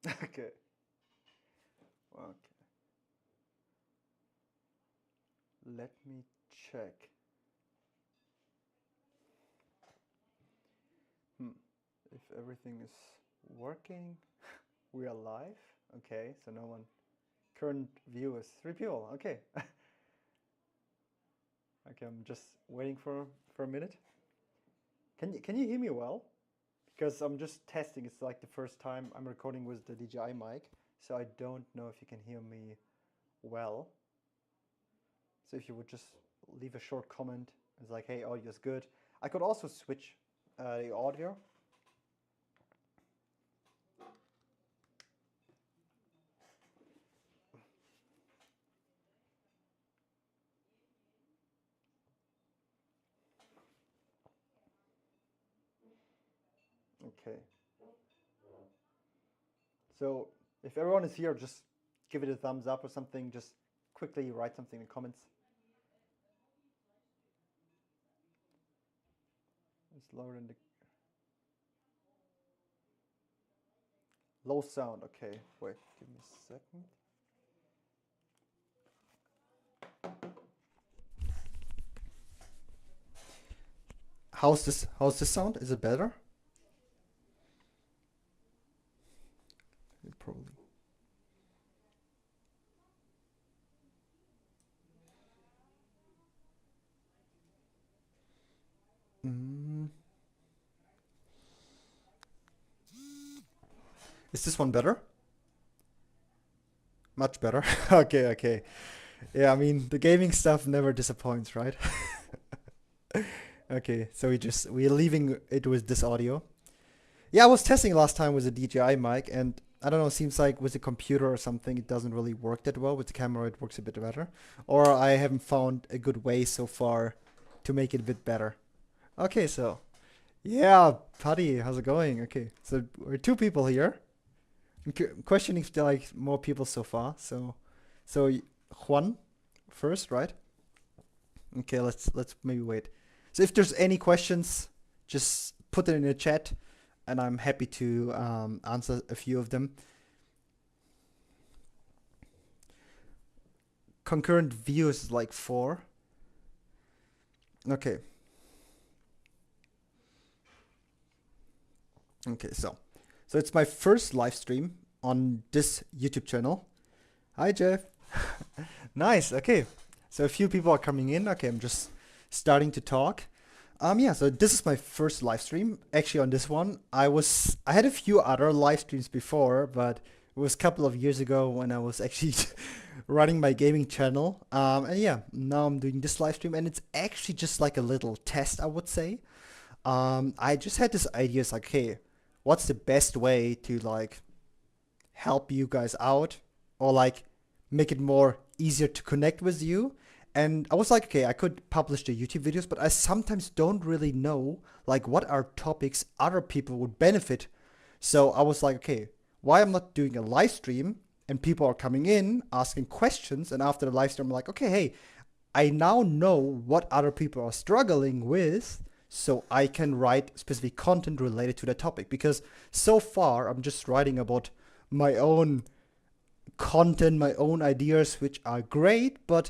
Okay. Okay. Let me check. Hmm. If everything is working, we are live. Okay, so no one. Current view is three people. Okay. Okay, I'm just waiting for a minute. Can you hear me well? Because I'm just testing. It's like the first time I'm recording with the DJI mic, so I don't know if you can hear me well. So if you would just leave a short comment, it's like, hey, audio is good. I could also switch the audio. Okay. So if everyone is here, just give it a thumbs up or something. Just quickly write something in the comments. It's lower than the low sound. Okay, wait, give me a second. How's this sound? Is it better? Probably. Mm. Is this one better? Much better. Okay, okay. Yeah, I mean the gaming stuff never disappoints, right? Okay, so we're leaving it with this audio. Yeah, I was testing last time with a DJI mic, and I don't know. Seems like with a computer or something, it doesn't really work that well. With the camera, it works a bit better. Or I haven't found a good way so far to make it a bit better. Okay, so yeah, Paddy, how's it going? Okay, so we're two people here. I'm questioning if there are like more people so far. So Juan first, right? Okay, let's maybe wait. So if there's any questions, just put it in the chat, and I'm happy to answer a few of them. Concurrent views is like 4. Okay. Okay, so it's my first live stream on this YouTube channel. Hi, Jeff. Nice. Okay. So a few people are coming in. Okay, I'm just starting to talk. Yeah, so this is my first live stream. Actually, on this one, I had a few other live streams before, but it was a couple of years ago when I was actually running my gaming channel. And yeah, now I'm doing this live stream, and it's actually just like a little test, I would say. I just had this idea, it's like, hey, what's the best way to like help you guys out, or like make it more easier to connect with you? And I was like, okay, I could publish the YouTube videos, but I sometimes don't really know like what are topics other people would benefit. So I was like, okay, why I'm not doing a live stream and people are coming in asking questions, and after the live stream I'm like, okay, hey, I now know what other people are struggling with, so I can write specific content related to that topic. Because so far I'm just writing about my own content, my own ideas, which are great, but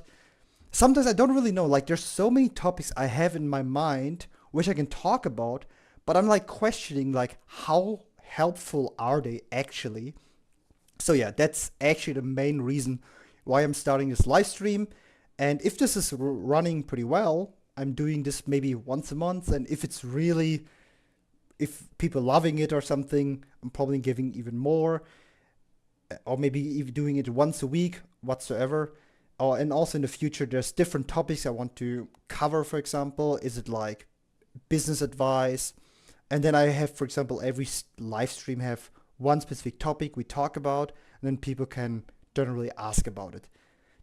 sometimes I don't really know. Like, there's so many topics I have in my mind which I can talk about, but I'm like questioning like how helpful are they actually? So yeah, that's actually the main reason why I'm starting this live stream. And if this is running pretty well, I'm doing this maybe once a month. And if it's really, if people loving it or something, I'm probably giving even more, or maybe even doing it once a week whatsoever. And also in the future, there's different topics I want to cover. For example, is it like business advice? And then I have, for example, every live stream have one specific topic we talk about, and then people can generally ask about it.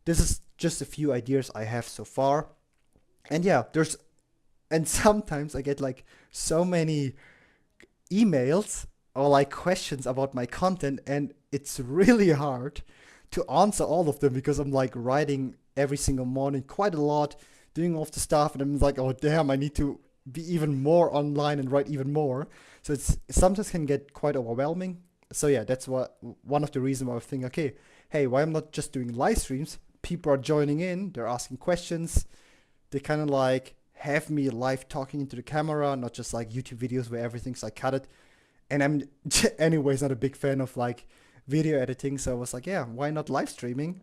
This is just a few ideas I have so far. And yeah, and sometimes I get like so many emails or like questions about my content, and it's really hard to answer all of them because I'm like writing every single morning quite a lot, doing all of the stuff, and I'm like, oh damn, I need to be even more online and write even more. So it sometimes can get quite overwhelming. So yeah, that's what one of the reasons why I think, okay, hey, why I'm not just doing live streams? People are joining in, they're asking questions, they kind of like have me live talking into the camera, not just like YouTube videos where everything's like cut it. And I'm anyways not a big fan of like video editing, so I was like, yeah, why not live streaming?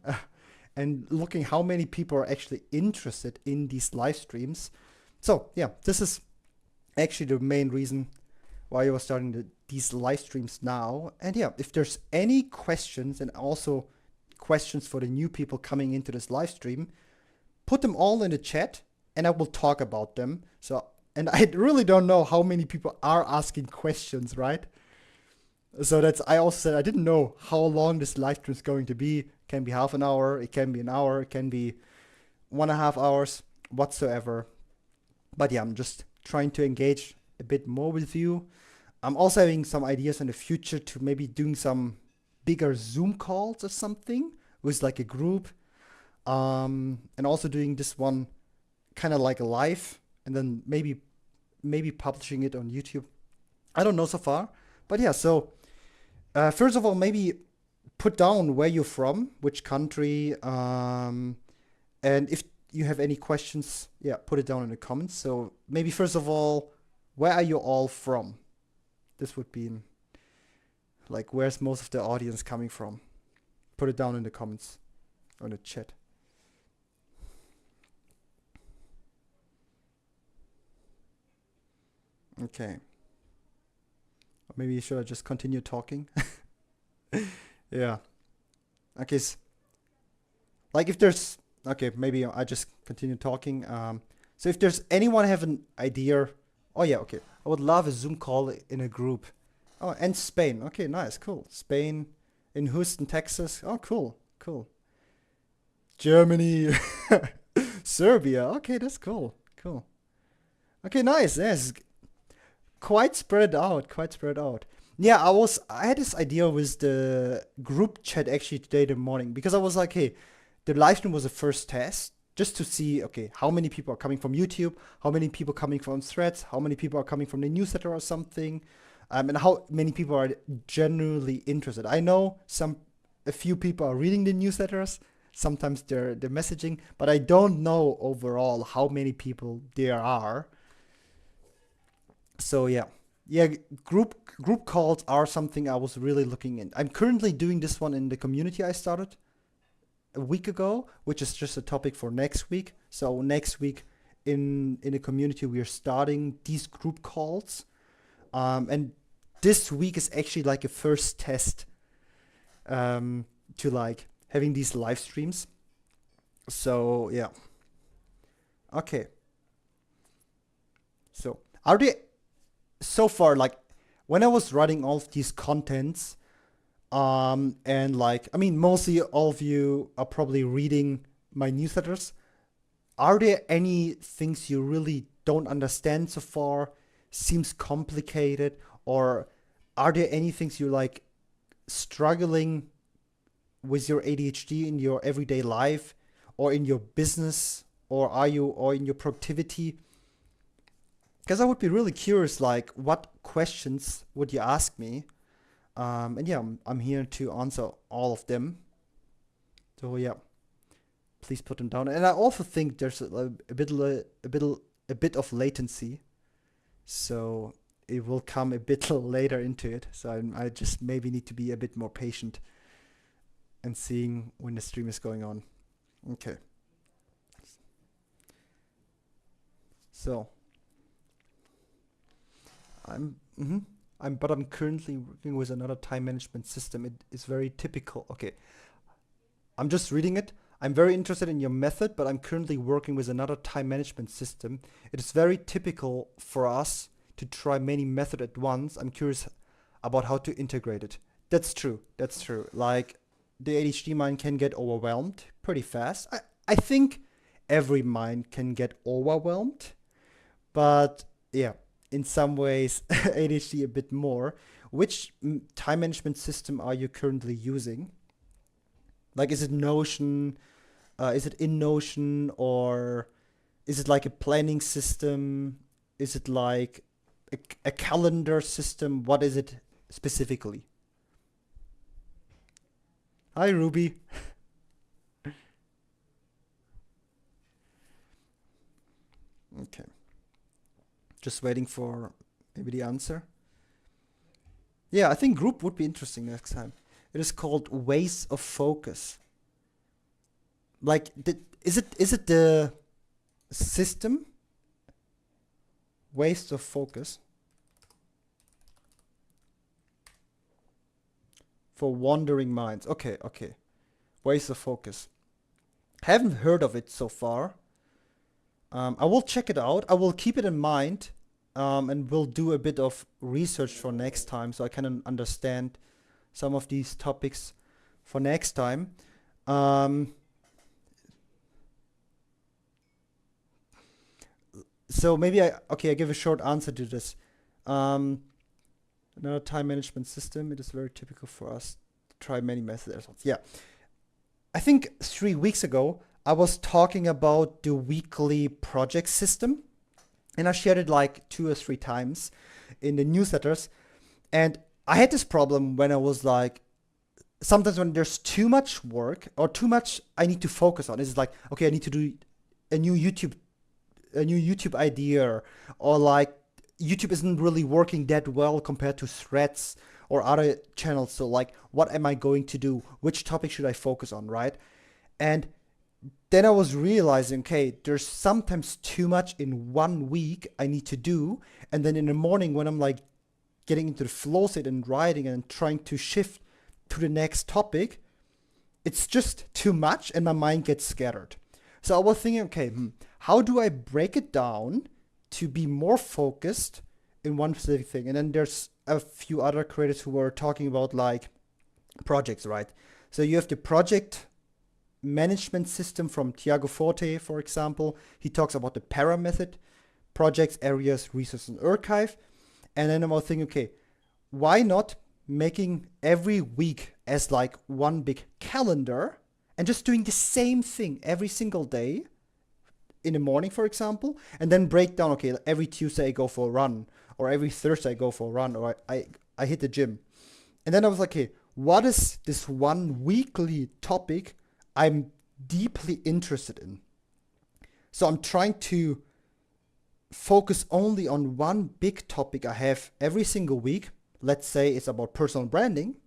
And looking how many people are actually interested in these live streams. So yeah, this is actually the main reason why I was starting these live streams now. And yeah, if there's any questions and also questions for the new people coming into this live stream, put them all in the chat and I will talk about them. So, and I really don't know how many people are asking questions, right? So I also said I didn't know how long this live stream is going to be. It can be half an hour, it can be an hour, it can be 1.5 hours, whatsoever. But yeah, I'm just trying to engage a bit more with you. I'm also having some ideas in the future to maybe doing some bigger Zoom calls or something with like a group. And also doing this one kind of like a live and then maybe publishing it on YouTube. I don't know so far. But yeah, so first of all, maybe put down where you're from, which country, and if you have any questions, yeah, put it down in the comments. So maybe first of all, where are you all from? This would be like, where's most of the audience coming from? Put it down in the comments or in the chat. Okay. Maybe should I just continue talking? Yeah. Okay. Like if there's, okay, maybe I just continue talking. So if there's anyone have an idea, oh yeah, okay. I would love a Zoom call in a group. Oh, and Spain. Okay, nice, cool. Spain in Houston, Texas. Oh, cool, cool. Germany, Serbia. Okay, that's cool, cool. Okay, nice. Yes, quite spread out, quite spread out. Yeah, I had this idea with the group chat actually today in the morning because I was like, hey, the live stream was a first test just to see, okay, how many people are coming from YouTube, how many people coming from Threads, how many people are coming from the newsletter or something, and how many people are genuinely interested. I know a few people are reading the newsletters, sometimes they're messaging, but I don't know overall how many people there are. So yeah, yeah, group calls are something I was really looking in. I'm currently doing this one in the community I started a week ago, which is just a topic for next week. So next week in the community we are starting these group calls, and this week is actually like a first test to like having these live streams. So yeah, okay. So are there so far, like when I was writing all of these contents, and like, I mean, mostly all of you are probably reading my newsletters. Are there any things you really don't understand so far? Seems complicated, or are there any things you're like struggling with your ADHD in your everyday life, or in your business, or in your productivity? Because I would be really curious, like, what questions would you ask me? And yeah, I'm here to answer all of them. So yeah, please put them down. And I also think there's a bit of latency, so it will come a bit later into it. So I just maybe need to be a bit more patient and seeing when the stream is going on. Okay. So but I'm currently working with another time management system. It is very typical. Okay, I'm just reading it. I'm very interested in your method, but I'm currently working with another time management system. It is very typical for us to try many methods at once. I'm curious about how to integrate it. That's true. That's true. Like the ADHD mind can get overwhelmed pretty fast. I think every mind can get overwhelmed, but yeah, in some ways ADHD a bit more. Which time management system are you currently using? Like, is it Notion? Is it in Notion, or is it like a planning system? Is it like a calendar system? What is it specifically? Hi, Ruby. Okay. Just waiting for maybe the answer. Yeah, I think group would be interesting next time. It is called Ways of Focus. Like, is it the system Ways of Focus for wandering minds? Okay, okay. Ways of Focus. Haven't heard of it so far. I will check it out. I will keep it in mind, and we'll do a bit of research for next time so I can understand some of these topics for next time. Um, so maybe I give a short answer to this. Um, Another time management system. It is very typical for us to try many methods. Yeah, I think 3 weeks ago I was talking about the weekly project system, and I shared it like 2 or 3 times in the newsletters. And I had this problem when I was like, sometimes when there's too much work or too much I need to focus on. It's like, okay, I need to do a new YouTube a new YouTube idea, or like YouTube isn't really working that well compared to Threads or other channels. So like, what am I going to do? Which topic should I focus on, right? And then I was realizing, okay, there's sometimes too much in one week I need to do, and then in the morning when I'm like getting into the flow state and writing and trying to shift to the next topic, it's just too much and my mind gets scattered. So I was thinking, okay, how do I break it down to be more focused in one specific thing? And then there's a few other creators who were talking about like projects, right? So you have the project management system from Tiago Forte, for example. He talks about the PARA method: projects, areas, resources, and archive. And then I was thinking, okay, why not making every week as like one big calendar and just doing the same thing every single day in the morning, for example, and then break down, okay, every Tuesday I go for a run, or every Thursday I go for a run, or I hit the gym. And then I was like, okay, what is this one weekly topic I'm deeply interested in? So I'm trying to focus only on one big topic I have every single week. Let's say it's about personal branding.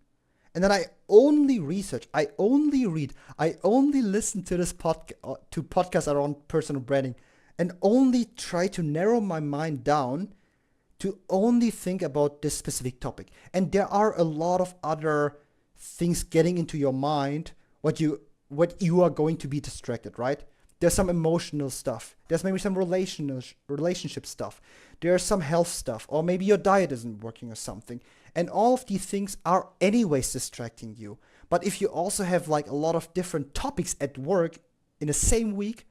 And then I only research, I only read, I only listen to this to podcasts around personal branding, and only try to narrow my mind down to only think about this specific topic. And there are a lot of other things getting into your mind, what you are going to be distracted, right? There's some emotional stuff. There's maybe some relationship stuff. There's some health stuff, or maybe your diet isn't working or something. And all of these things are anyways distracting you. But if you also have like a lot of different topics at work in the same week,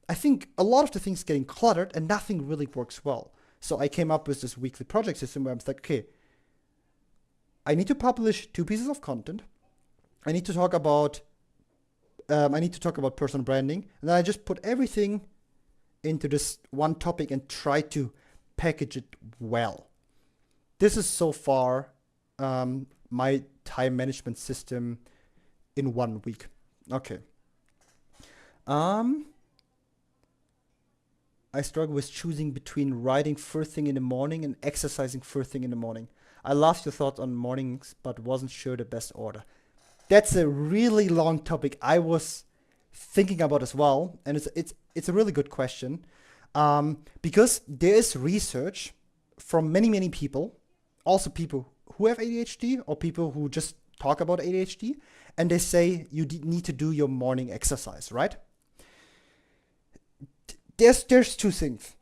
I think a lot of the things getting cluttered and nothing really works well. So I came up with this weekly project system where I'm like, okay, I need to publish 2 pieces of content. I need to talk about personal branding, and then I just put everything into this one topic and try to package it well. This is so far my time management system in 1 week. Okay. I struggle with choosing between writing first thing in the morning and exercising first thing in the morning. I loved your thoughts on mornings, but wasn't sure the best order. That's a really long topic I was thinking about as well, and it's a really good question, because there is research from many people, also people who have ADHD or people who just talk about ADHD, and they say you need to do your morning exercise, right? There's 2 things.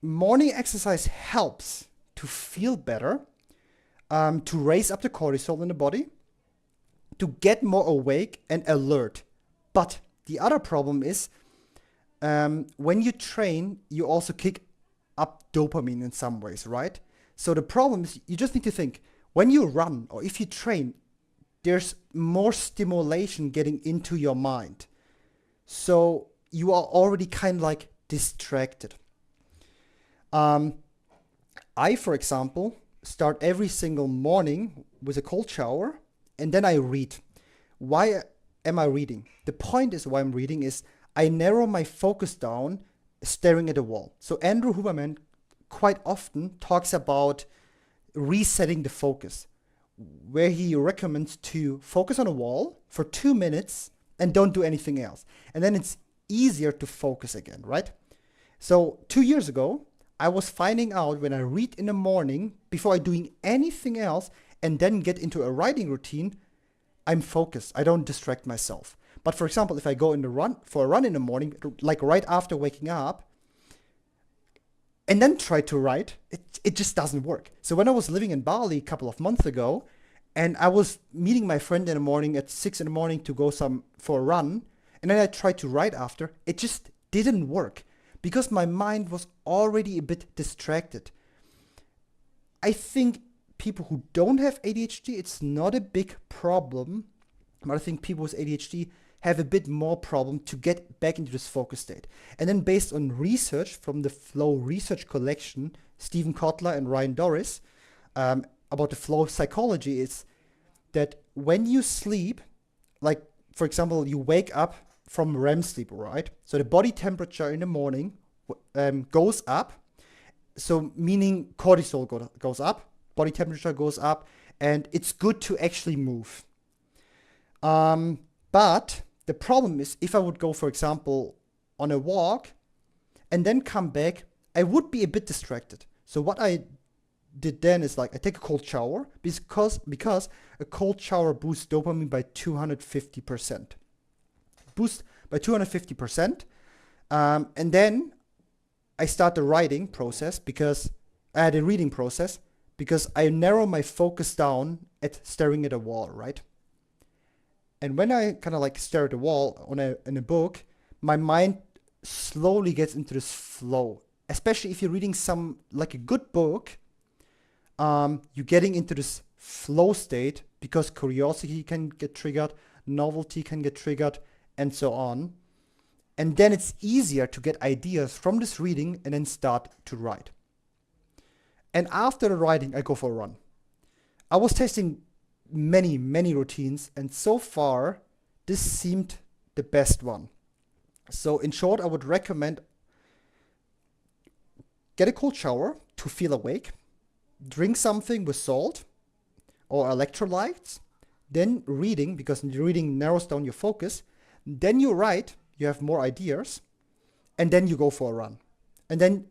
Morning exercise helps to feel better, to raise up the cortisol in the body, to get more awake and alert. But the other problem is, when you train, you also kick up dopamine in some ways, right? So the problem is, you just need to think, when you run or if you train, there's more stimulation getting into your mind. So you are already kind of like distracted. I, for example, start every single morning with a cold shower, and then I read. Why am I reading? The point is why I'm reading is I narrow my focus down staring at a wall. So Andrew Huberman quite often talks about resetting the focus, where he recommends to focus on a wall for 2 minutes and don't do anything else. And then it's easier to focus again, right? So 2 years ago, I was finding out when I read in the morning before I doing anything else and then get into a writing routine, I'm focused. I don't distract myself. But for example, if I go for a run in the morning, like right after waking up, and then try to write, it just doesn't work. So when I was living in Bali a couple of months ago, and I was meeting my friend in the morning at 6 in the morning to go for a run, and then I tried to write after, it just didn't work because my mind was already a bit distracted. I think people who don't have ADHD, it's not a big problem, but I think people with ADHD have a bit more problem to get back into this focus state. And then based on research from the Flow Research Collection, Stephen Kotler and Ryan Doris, about the flow psychology is that when you sleep, like for example, you wake up from REM sleep, right? So the body temperature in the morning goes up. So meaning cortisol goes up, body temperature goes up, and it's good to actually move. But the problem is if I would go, for example, on a walk and then come back, I would be a bit distracted. So what I did then is like I take a cold shower because a cold shower boosts dopamine by 250%. Boost by 250%. And then I start the writing process because I had a reading process because I narrow my focus down at staring at a wall, right? And when I kind of like stare at a wall in a book, my mind slowly gets into this flow. Especially if you're reading like a good book, you're getting into this flow state because curiosity can get triggered, novelty can get triggered, and so on. And then it's easier to get ideas from this reading and then start to write. And after the writing, I go for a run. I was testing many routines, and so far this seemed the best one. So in short, I would recommend get a cold shower to feel awake, drink something with salt or electrolytes, then reading, because reading narrows down your focus, then you write, you have more ideas, and then you go for a run. And then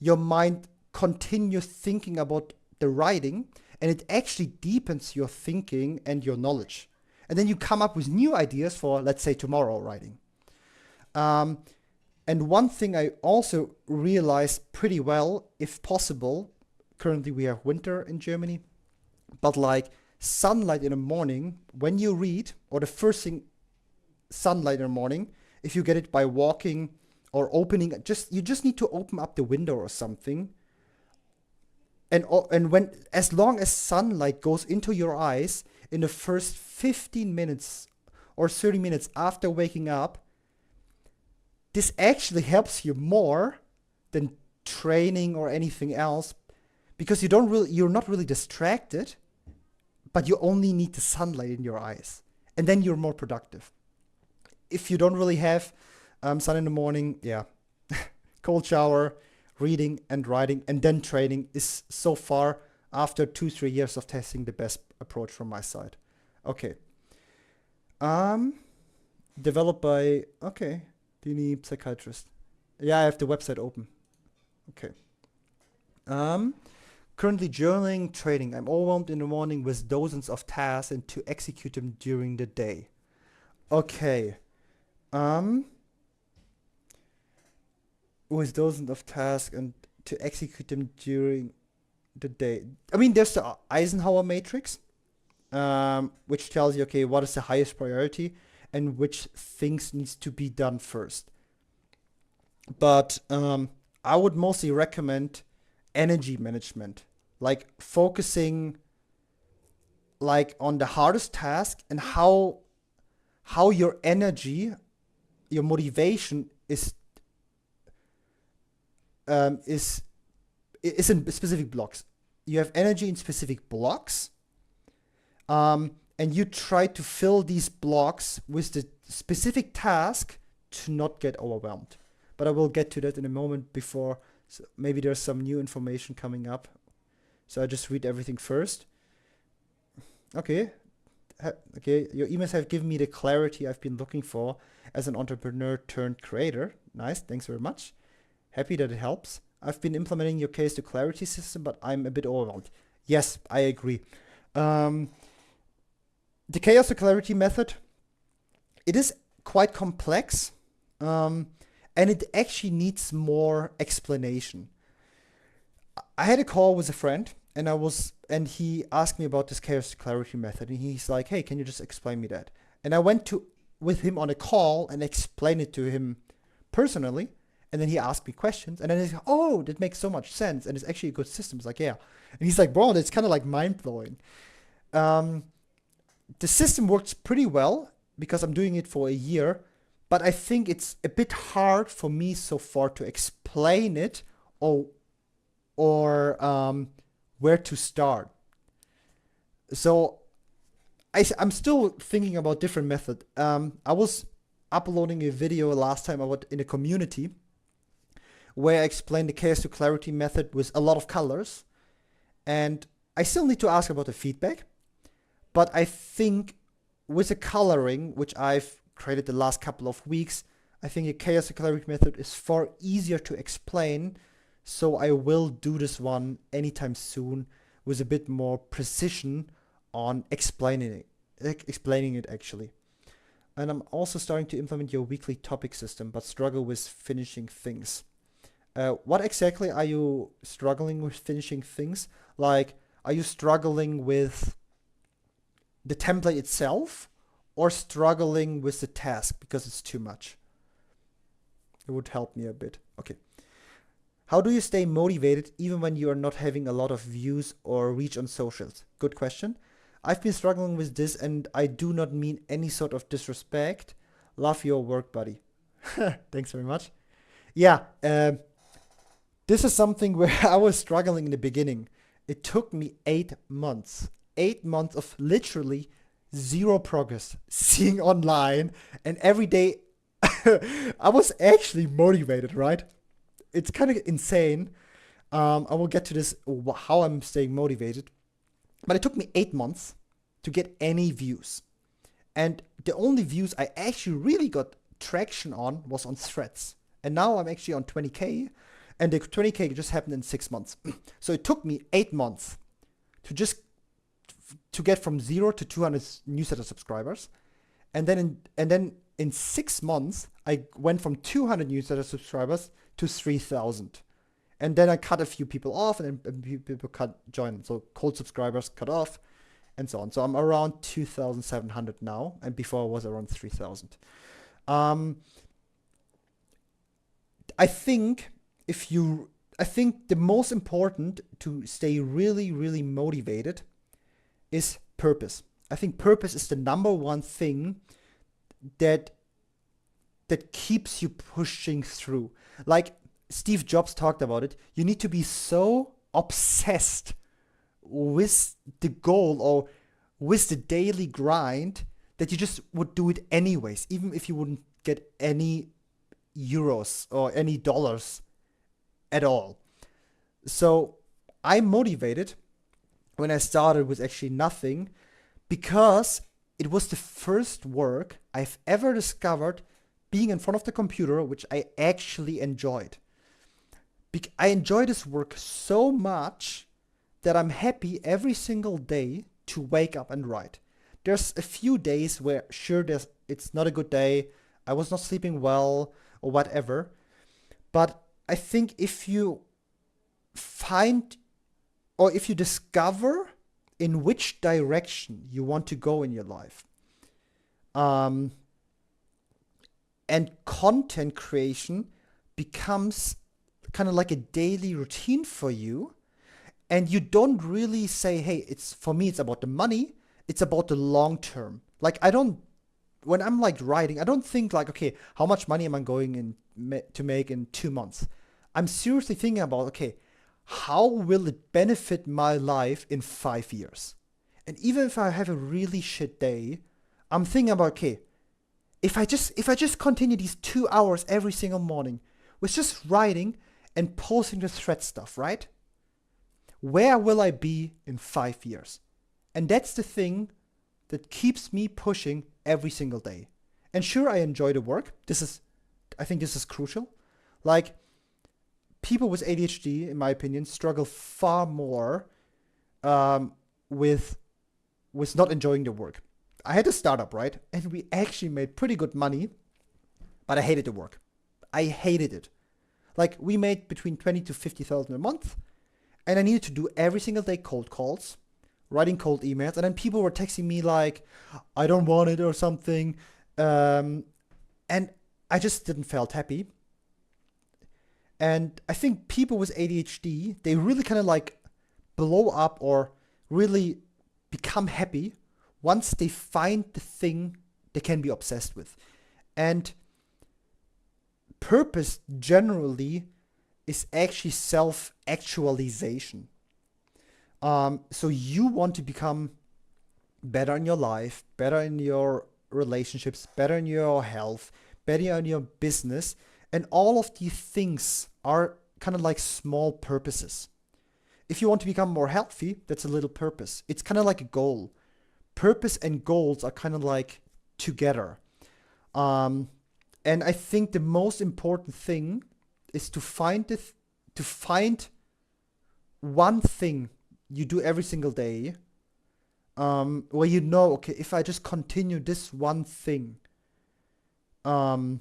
your mind continues thinking about the writing, and it actually deepens your thinking and your knowledge. And then you come up with new ideas for, let's say, tomorrow writing. And one thing I also realized pretty well, if possible, currently we have winter in Germany, but like sunlight in the morning, when you read, or the first thing, sunlight in the morning, if you get it by walking or opening, you just need to open up the window or something. And when, as long as sunlight goes into your eyes in the first 15 minutes or 30 minutes after waking up, this actually helps you more than training or anything else, because you're not really distracted, but you only need the sunlight in your eyes, and then you're more productive. If you don't really have sun in the morning, yeah, cold shower, reading and writing, and then training is so far, after 2-3 years of testing, the best approach from my side. Okay. Developed by, okay, Dini psychiatrist. Yeah, I have the website open. Okay. Currently journaling, training. I'm overwhelmed in the morning with dozens of tasks and to execute them during the day. Okay. With dozens of tasks and to execute them during the day. I mean, there's the Eisenhower matrix, which tells you, okay, what is the highest priority and which things needs to be done first. But I would mostly recommend energy management, like focusing like on the hardest task and how your energy, your motivation is in specific blocks. You have energy in specific blocks, and and you try to fill these blocks with the specific task to not get overwhelmed. But I will get to that in a moment before. So maybe there's some new information coming up. So I just read everything first. Okay. Okay, your emails have given me the clarity I've been looking for as an entrepreneur turned creator. Nice, thanks very much. Happy that it helps. I've been implementing your case to clarity system, but I'm a bit overwhelmed. Yes, I agree. The chaos to clarity method, it is quite complex, and it actually needs more explanation. I had a call with a friend, and he asked me about this chaos to clarity method, and he's like, "Hey, can you just explain me that?" And I went with him on a call and explained it to him personally, and then he asked me questions, and then he's like, "Oh, that makes so much sense, and it's actually a good system." It's like, yeah, and he's like, "Bro, that's kind of like mind blowing." The system works pretty well because I'm doing it for a year, but I think it's a bit hard for me so far to explain it or where to start. So I'm still thinking about different method. I was uploading a video last time about in a community where I explained the chaos to clarity method with a lot of colors, and I still need to ask about the feedback. But I think with the coloring, which I've created the last couple of weeks, I think the chaos to clarity method is far easier to explain. So I will do this one anytime soon with a bit more precision on explaining it actually. And I'm also starting to implement your weekly topic system, but struggle with finishing things. What exactly are you struggling with finishing things? Like, are you struggling with the template itself or struggling with the task because it's too much? It would help me a bit. Okay. How do you stay motivated even when you are not having a lot of views or reach on socials? Good question. I've been struggling with this, and I do not mean any sort of disrespect. Love your work, buddy. Thanks very much. Yeah, this is something where I was struggling in the beginning. It took me 8 months. 8 months of literally zero progress, seeing online, and every day I was actually motivated, right? It's kind of insane. I will get to this, how I'm staying motivated. But it took me 8 months to get any views. And the only views I actually really got traction on was on threads. And now I'm actually on 20K. And the 20K just happened in 6 months. So it took me 8 months to get from 0 to 200 newsletter subscribers. And then in 6 months, I went from 200 newsletter subscribers to 3,000. And then I cut a few people off, and then people join. So cold subscribers cut off, and so on. So I'm around 2,700 now, and before I was around 3,000. I think the most important to stay really, really motivated is purpose. I think purpose is the number one thing that keeps you pushing through. Like Steve Jobs talked about it, you need to be so obsessed with the goal or with the daily grind that you just would do it anyways, even if you wouldn't get any euros or any dollars at all. So I'm motivated when I started with actually nothing, because it was the first work I've ever discovered being in front of the computer, which I actually enjoyed. I enjoy this work so much that I'm happy every single day to wake up and write. There's a few days where, sure, it's not a good day, I was not sleeping well or whatever, but I think if you find or if you discover in which direction you want to go in your life, and content creation becomes kind of like a daily routine for you, and you don't really say, hey, for me, it's about the money, it's about the long term. Like, when I'm like writing, I don't think like, okay, how much money am I going to make in 2 months? I'm seriously thinking about, okay, how will it benefit my life in 5 years? And even if I have a really shit day, I'm thinking about, okay, if I just continue these 2 hours every single morning with just writing and posting the thread stuff, right? Where will I be in 5 years? And that's the thing that keeps me pushing every single day. And sure, I enjoy the work. I think this is crucial. Like, people with ADHD, in my opinion, struggle far more with not enjoying the work. I had a startup, right? And we actually made pretty good money, but I hated the work. I hated it. Like, we made between 20 to 50,000 a month, and I needed to do every single day cold calls, writing cold emails, and then people were texting me like, I don't want it or something. And I just didn't felt happy. And I think people with ADHD, they really kind of like blow up or really become happy once they find the thing they can be obsessed with. And purpose generally is actually self-actualization. So you want to become better in your life, better in your relationships, better in your health, better in your business. And all of these things are kind of like small purposes. If you want to become more healthy, that's a little purpose. It's kind of like a goal. Purpose and goals are kind of like together. And I think the most important thing is to find one thing you do every single day, where you know, okay, if I just continue this one thing, for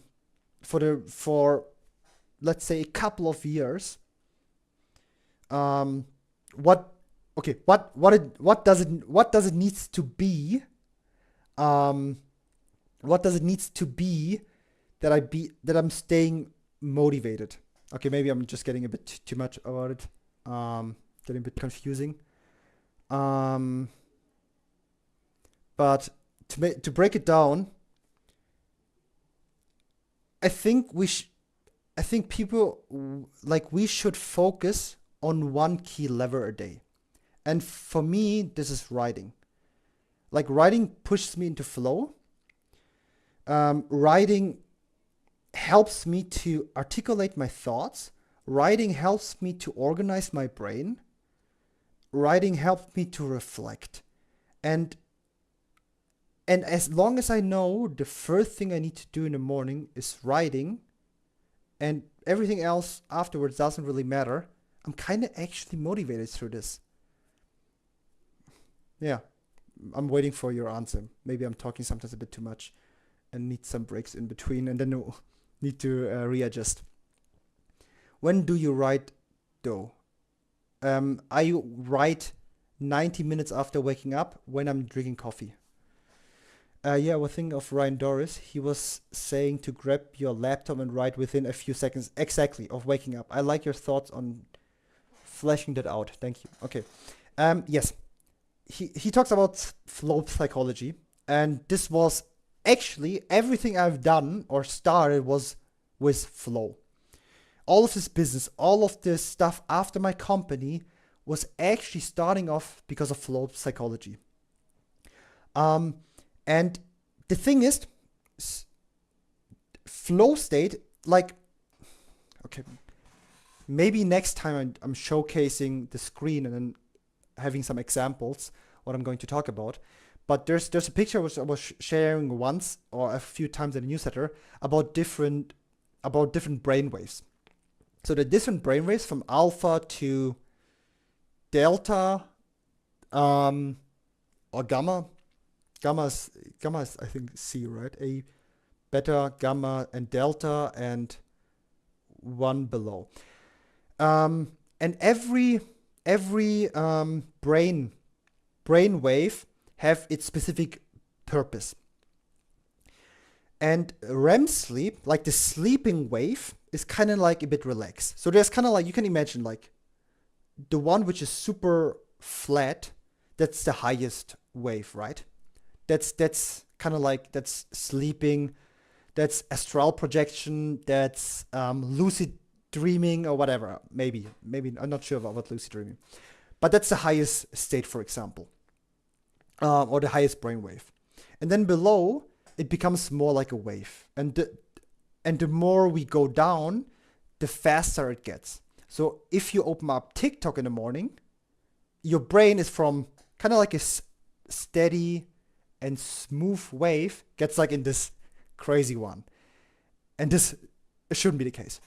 let's say a couple of years, what does it needs to be, what does it needs to be that I'm staying motivated. Okay, maybe I'm just getting a bit too much about it, getting a bit confusing, but to break it down, I think people like we should focus on one key lever a day. And for me, this is writing. Like, writing pushes me into flow. Writing helps me to articulate my thoughts. Writing helps me to organize my brain. Writing helps me to reflect. And as long as I know the first thing I need to do in the morning is writing, and everything else afterwards doesn't really matter, I'm kind of actually motivated through this. Yeah, I'm waiting for your answer. Maybe I'm talking sometimes a bit too much and need some breaks in between, and then need to readjust. When do you write, though? I write 90 minutes after waking up when I'm drinking coffee. Yeah, I was thinking of Ryan Doris. He was saying to grab your laptop and write within a few seconds exactly of waking up. I like your thoughts on fleshing that out. Thank you. Okay. Yes. He talks about flow psychology, and this was actually everything I've done or started was with flow. All of this business, all of this stuff after my company was actually starting off because of flow psychology. And the thing is, flow state, like, okay, maybe next time I'm showcasing the screen and then having some examples what I'm going to talk about. But there's a picture which I was sharing once or a few times in the newsletter about different brainwaves. So the different brainwaves from alpha to delta, or gamma. Gamma is I think C, right? A, beta, gamma, and delta, and one below. And every brain wave have its specific purpose. And REM sleep, like the sleeping wave, is kind of like a bit relaxed. So there's kind of like, you can imagine like the one which is super flat, that's the highest wave, right? That's kind of like, that's sleeping, that's astral projection, that's lucid dreaming or whatever. Maybe I'm not sure about what lucid dreaming, but that's the highest state, for example. or the highest brainwave. And then below, it becomes more like a wave. And the more we go down, the faster it gets. So if you open up TikTok in the morning, your brain is from kind of like a steady and smooth wave, gets like in this crazy one. And this shouldn't be the case.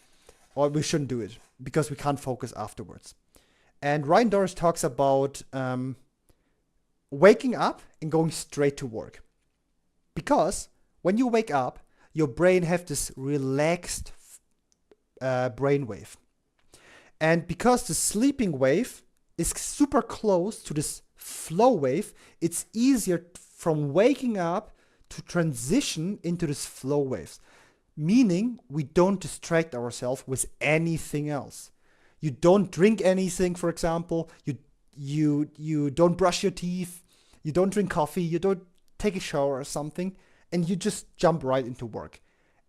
Or we shouldn't do it because we can't focus afterwards. And Ryan Doris talks about waking up and going straight to work. Because when you wake up, your brain have this relaxed brainwave. And because the sleeping wave is super close to this flow wave, it's easier from waking up to transition into this flow waves. Meaning we don't distract ourselves with anything else. You don't drink anything, for example. You don't brush your teeth. You don't drink coffee. You don't take a shower or something, and you just jump right into work.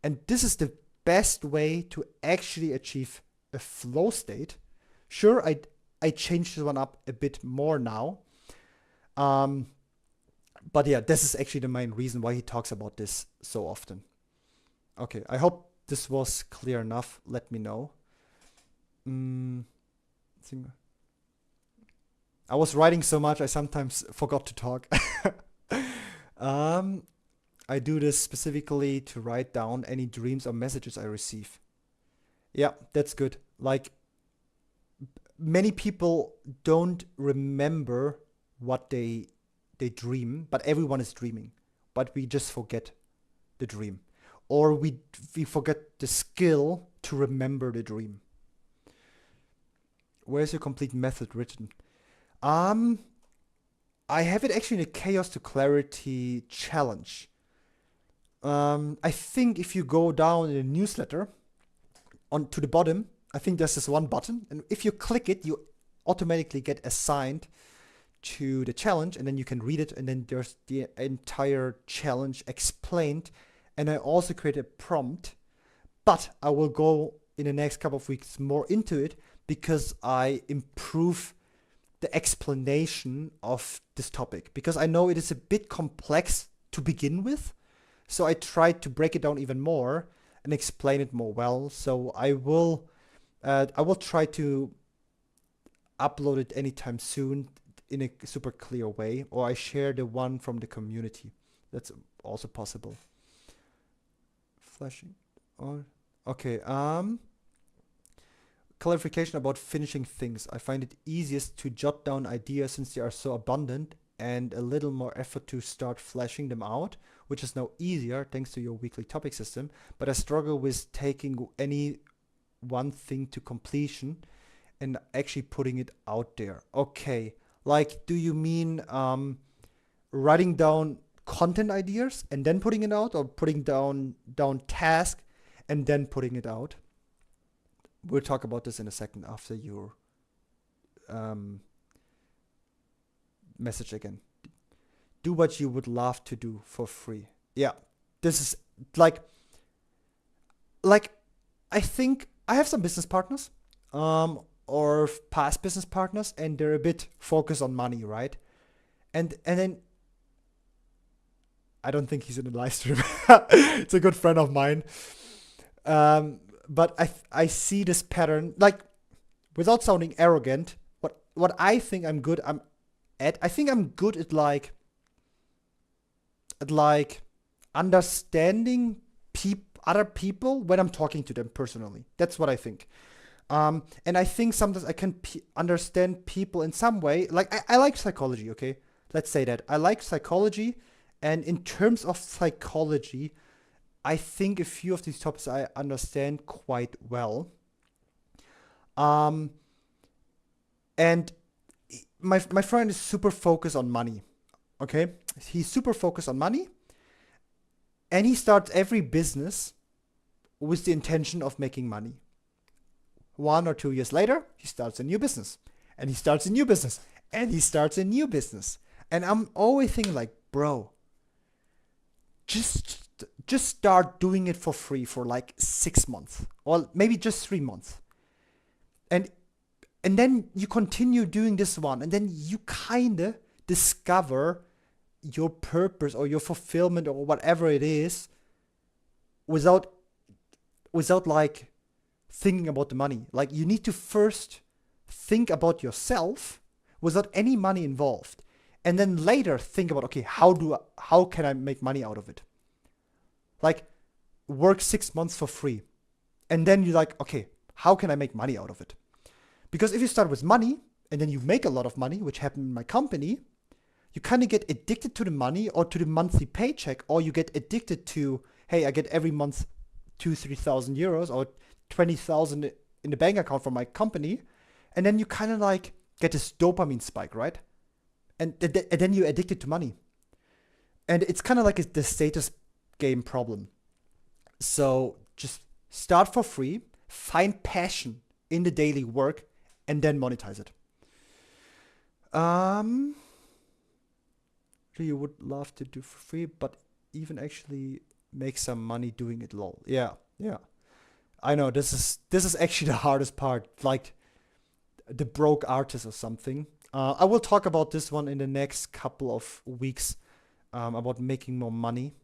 And this is the best way to actually achieve a flow state. Sure, I changed this one up a bit more now. But yeah, this is actually the main reason why he talks about this so often. Okay, I hope this was clear enough. Let me know. I was writing so much, I sometimes forgot to talk. I do this specifically to write down any dreams or messages I receive. Yeah, that's good. Like, many people don't remember what they dream, but everyone is dreaming. But we just forget the dream. Or we forget the skill to remember the dream. Where's your complete method written? I have it actually in a Chaos to Clarity challenge. I think if you go down in the newsletter on to the bottom, I think there's this one button, and if you click it, you automatically get assigned to the challenge, and then you can read it, and then there's the entire challenge explained. And I also create a prompt, but I will go in the next couple of weeks more into it because I improve the explanation of this topic, because I know it is a bit complex to begin with. So I tried to break it down even more and explain it more well. So I will try to upload it anytime soon in a super clear way, or I share the one from the community. That's also possible. Flashing on. Okay. Clarification about finishing things. I find it easiest to jot down ideas since they are so abundant, and a little more effort to start fleshing them out, which is now easier thanks to your weekly topic system. But I struggle with taking any one thing to completion and actually putting it out there. Okay. Like, do you mean writing down content ideas and then putting it out, or putting down task and then putting it out? We'll talk about this in a second after your message again. Do what you would love to do for free. Yeah, this is like I think I have some business partners or past business partners, and they're a bit focused on money, right? And then I don't think he's in the live stream. It's a good friend of mine. But I see this pattern, like, without sounding arrogant, what I think I'm good at, I think I'm good at understanding other people when I'm talking to them personally. That's what I think. And I think sometimes I can understand people in some way. Like, I like psychology, okay? Let's say that. I like psychology, and in terms of psychology, I think a few of these topics I understand quite well. And my friend is super focused on money. Okay? He's super focused on money. And he starts every business with the intention of making money. 1 or 2 years later, he starts a new business. And he starts a new business. And he starts a new business. And I'm always thinking like, bro, just start doing it for free for like 6 months, or maybe just 3 months. And then you continue doing this one, and then you kind of discover your purpose or your fulfillment or whatever it is without like thinking about the money. Like, you need to first think about yourself without any money involved, and then later think about, okay, how can I make money out of it? Like, work 6 months for free, and then you're like, okay, how can I make money out of it? Because if you start with money and then you make a lot of money, which happened in my company, you kind of get addicted to the money or to the monthly paycheck, or you get addicted to, hey, I get every month 2,000-3,000 euros or 20,000 in the bank account from my company, and then you kind of like get this dopamine spike, right? And then you're addicted to money, and it's kind of like the status game problem. So just start for free, find passion in the daily work, and then monetize it. You would love to do for free, but even actually make some money doing it, lol. Yeah. I know this is actually the hardest part, like the broke artist or something. I will talk about this one in the next couple of weeks, about making more money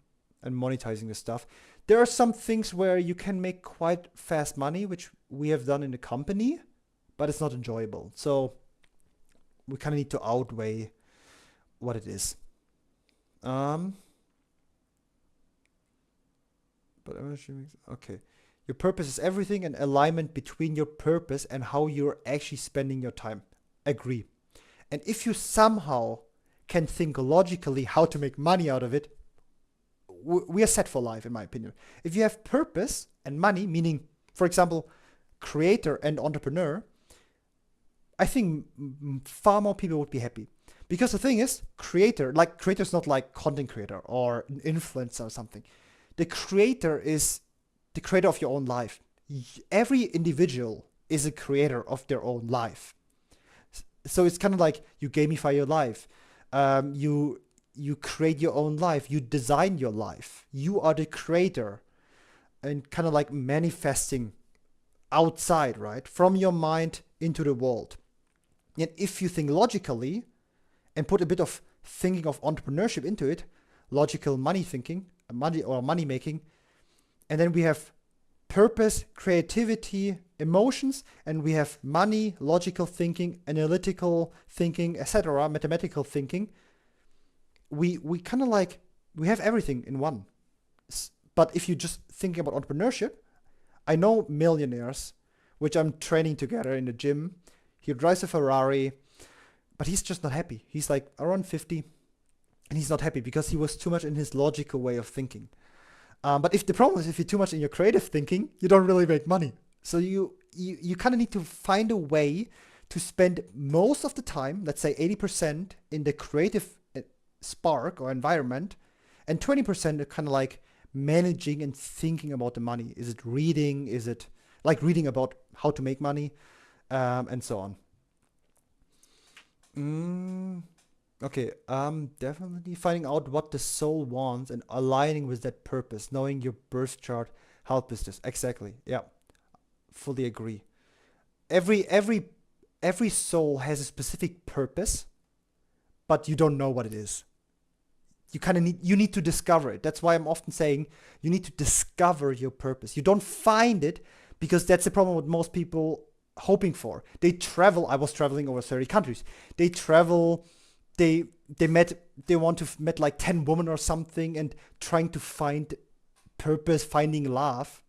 and monetizing the stuff. There are some things where you can make quite fast money, which we have done in the company, but it's not enjoyable. So we kind of need to outweigh what it is. But okay. Your purpose is everything, and alignment between your purpose and how you're actually spending your time. Agree. And if you somehow can think logically how to make money out of it, we are set for life, in my opinion. If you have purpose and money, meaning, for example, creator and entrepreneur, I think far more people would be happy. Because the thing is, creator's not like content creator or an influencer or something. The creator is the creator of your own life. Every individual is a creator of their own life. So it's kind of like you gamify your life. You create your own life. You design your life. You are the creator, and kind of like manifesting outside, right? From your mind into the world. And if you think logically and put a bit of thinking of entrepreneurship into it, logical money thinking, money making, and then we have purpose, creativity, emotions, and we have money, logical thinking, analytical thinking, etc., mathematical thinking. We kind of like, we have everything in one. But if you just think about entrepreneurship, I know millionaires, which I'm training together in the gym. He drives a Ferrari, but he's just not happy. He's like around 50, and he's not happy because he was too much in his logical way of thinking. But if the problem is, if you're too much in your creative thinking, you don't really make money. So you kind of need to find a way to spend most of the time, let's say 80%, in the creative spark or environment, and 20% are kind of like managing and thinking about the money. Is it reading? Is it like reading about how to make money? And so on. Okay, definitely finding out what the soul wants and aligning with that purpose, knowing your birth chart helps with this. Exactly. Yeah, fully agree. Every soul has a specific purpose, but you don't know what it is. You need to discover it. That's why I'm often saying you need to discover your purpose. You don't find it, because that's the problem with most people hoping for. They travel. I was traveling over 30 countries. They travel. They want to met like 10 women or something, and trying to find purpose, finding love.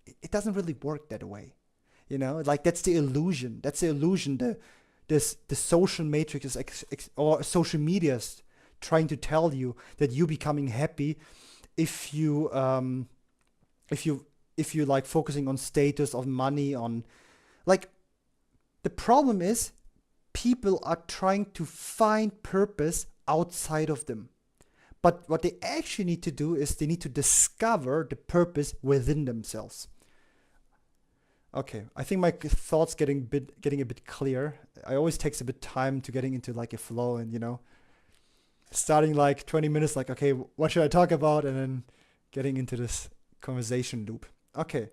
It doesn't really work that way. Like that's the illusion. The social matrix is or social media's trying to tell you that you becoming happy if you like focusing on status, on money, on like. The problem is people are trying to find purpose outside of them. But what they actually need to do is they need to discover the purpose within themselves. Okay, I think my thoughts getting a bit clear. I always takes a bit time to getting into like a flow, and starting like 20 minutes like, okay, what should I talk about, and then getting into this conversation loop. Okay.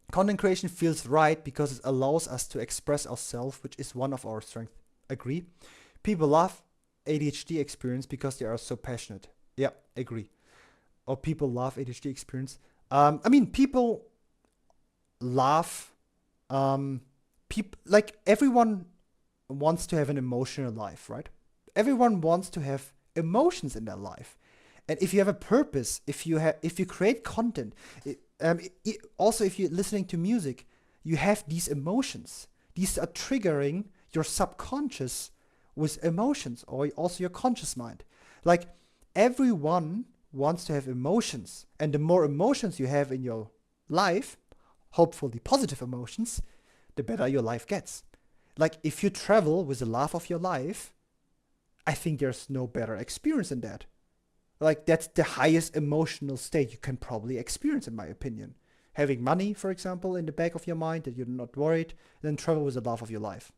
Content creation feels right because it allows us to express ourselves, which is one of our strengths. Agree? People laugh ADHD experience because they are so passionate. Yeah, agree. Or people love ADHD experience. I mean, people laugh. People like everyone wants to have an emotional life, right? Everyone wants to have emotions in their life, and if you have a purpose, if you create content, also if you're listening to music, you have these emotions. These are triggering your subconscious with emotions, or also your conscious mind. Like everyone wants to have emotions, and the more emotions you have in your life, hopefully positive emotions, the better your life gets. Like if you travel with the laugh of your life, I think there's no better experience than that. Like that's the highest emotional state you can probably experience, in my opinion. Having money, for example, in the back of your mind, that you're not worried, then travel with the laugh of your life.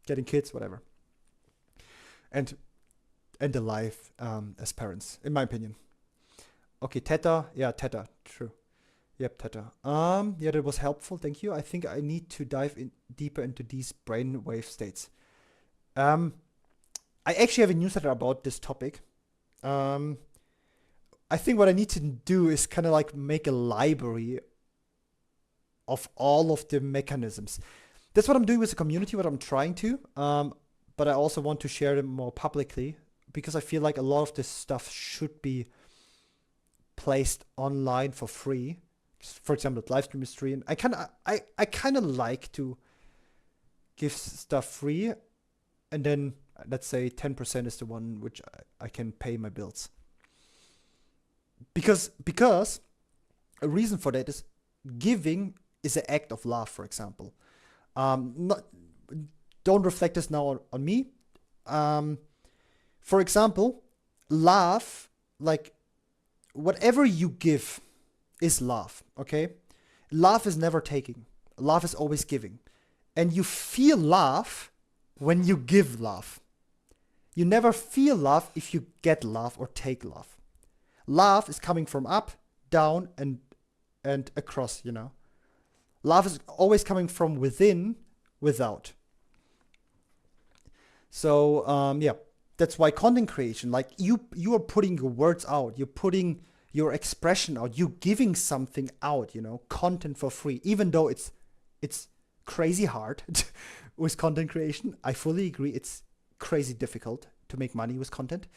Getting kids, whatever. And the life as parents, in my opinion. Okay, Theta. Yeah, Theta. True. Yep, Theta. Yeah, that was helpful. Thank you. I think I need to dive in deeper into these brainwave states. I actually have a newsletter about this topic. I think what I need to do is kind of like make a library of all of the mechanisms. That's what I'm doing with the community, what I'm trying to. But I also want to share them more publicly because I feel like a lot of this stuff should be placed online for free. For example, live stream is free, and I kind of like to give stuff free, and then let's say 10% is the one which I can pay my bills. Because a reason for that is giving is an act of love, for example. Don't reflect this now on me. For example, love, like whatever you give is love, okay? Love is never taking. Love is always giving. And you feel love when you give love. You never feel love if you get love or take love. Love is coming from up, down, and across, you know. Love is always coming from within, without. So, yeah, that's why content creation, like you are putting your words out, you're putting your expression out, you giving something out, you know, content for free, even though it's crazy hard with content creation. I fully agree. It's crazy difficult to make money with content.